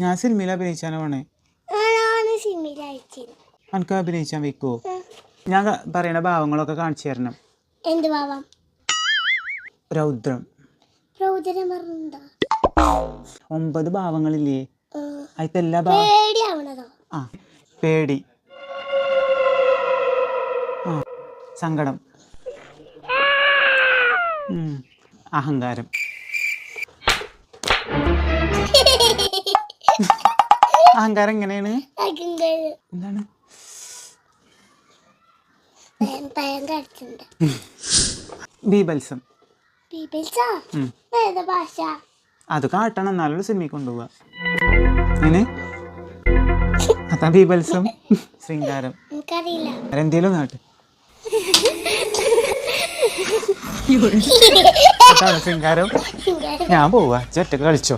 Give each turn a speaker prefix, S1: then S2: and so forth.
S1: ഞാൻ സിനിമയിൽ അഭിനയിച്ചാനോ വേണേ എനിക്ക് അഭിനയിച്ചാൻ വെക്കുവോ? ഞാൻ പറയണ ഭാവങ്ങളൊക്കെ കാണിച്ചു തരണം.
S2: എന്ത് ഭാവം?
S1: രൗദ്രം. 9 ഭാവങ്ങളില്ലേ? അതിലത്തെ എല്ലാ ആ പേടി, ആ സങ്കടം, അഹങ്കാരം. അഹങ്കാരം എങ്ങനെയാണ്? എന്താണ്? ബീബൽസം. അത് കാട്ടണം, എന്നാലും സിനിമയിൽ കൊണ്ടുപോവാ. അതാ ബീബൽസം. ശൃംഗാരം എന്തേലും നാട്ട് ശൃംഗാരം. ഞാൻ പോവാ, ഒറ്റക്ക് കളിച്ചോ.